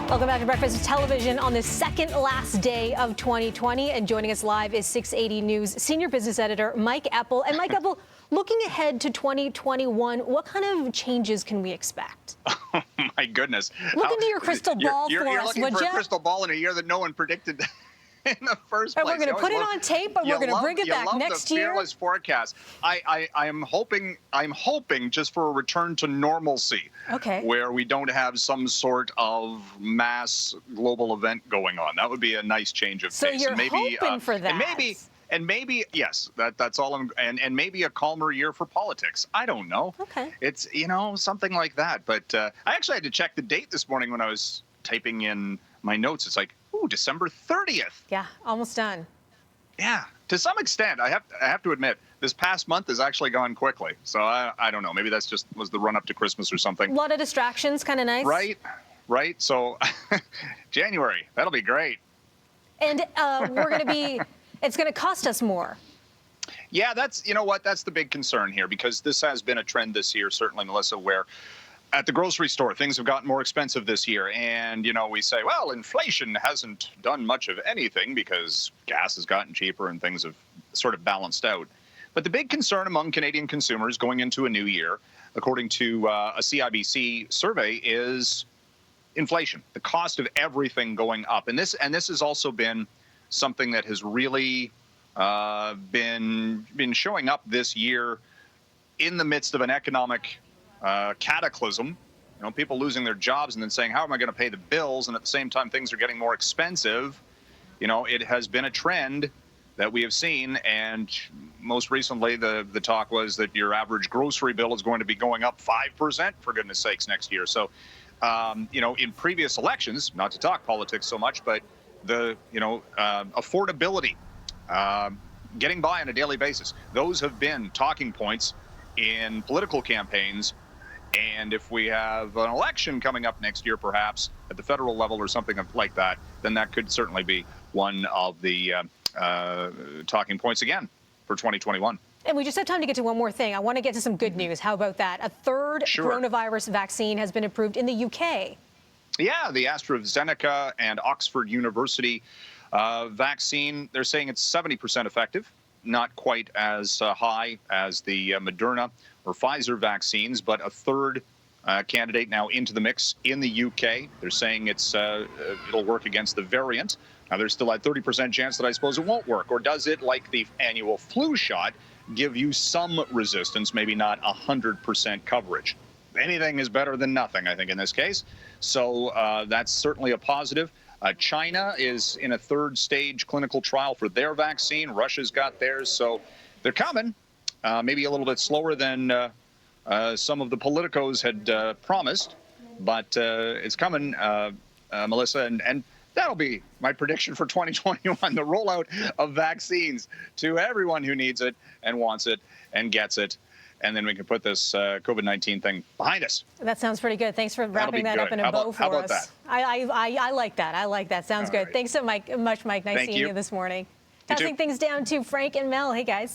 Welcome back to Breakfast Television on the second last day of 2020. And joining us live is 680 News Senior Business Editor Mike Eppel. And Mike Eppel, looking ahead to 2021, what kind of changes can we expect? Oh, my goodness. Look into your crystal ball you're for us, looking would for you? a crystal ball in a year that no one predicted in the first And place. we're going to put it on tape, and we're going to bring it back next year. Fearless forecast. I'm hoping just for a return to normalcy. Okay. Where we don't have some sort of mass global event going on. That would be a nice change of pace. So you're hoping for that. And maybe, yes, that's all. And maybe a calmer year for politics. I don't know. Okay. It's, something like that. But I actually had to check the date this morning when I was typing in my notes. It's like, ooh, December 30th. Yeah, almost done. Yeah, to some extent, I have to admit, this past month has actually gone quickly. So I don't know. Maybe that's just was the run up to Christmas or something. A lot of distractions, kind of nice. Right. So January, that'll be great. And it's going to cost us more. Yeah, that's the big concern here, because this has been a trend this year, certainly, Melissa, where at the grocery store, things have gotten more expensive this year. And, we say, well, inflation hasn't done much of anything because gas has gotten cheaper and things have sort of balanced out. But the big concern among Canadian consumers going into a new year, according to a CIBC survey, is inflation, the cost of everything going up. And this has also been something that has really been showing up this year in the midst of an economic cataclysm, people losing their jobs and then saying, how am I going to pay the bills? And at the same time, things are getting more expensive. It has been a trend that we have seen. And most recently, the talk was that your average grocery bill is going to be going up 5%, for goodness sakes, next year. So, in previous elections, not to talk politics so much, but the, affordability, getting by on a daily basis, those have been talking points in political campaigns. And if we have an election coming up next year, perhaps at the federal level or something like that, then that could certainly be one of the talking points again for 2021. And we just have time to get to one more thing. I want to get to some good news. How about that? A third coronavirus vaccine has been approved in the UK. Yeah, the AstraZeneca and Oxford University vaccine, they're saying it's 70% effective. Not quite as high as the Moderna or Pfizer vaccines, but a third candidate now into the mix in the UK. They're saying it'll work against the variant. Now, there's still a 30% chance that I suppose it won't work. Or does it, like the annual flu shot, give you some resistance, maybe not 100% coverage? Anything is better than nothing, I think, in this case. So that's certainly a positive. China is in a third stage clinical trial for their vaccine. Russia's got theirs. So they're coming, maybe a little bit slower than some of the politicos had promised. But it's coming, Melissa. And that'll be my prediction for 2021, the rollout of vaccines to everyone who needs it and wants it and gets it. And then we can put this COVID-19 thing behind us. That sounds pretty good. Thanks for wrapping that up in a bow for us. How about that? I like that. I like that. Sounds good. Thanks so much, Mike. Nice seeing you this morning. Passing things down to Frank and Mel. Hey, guys.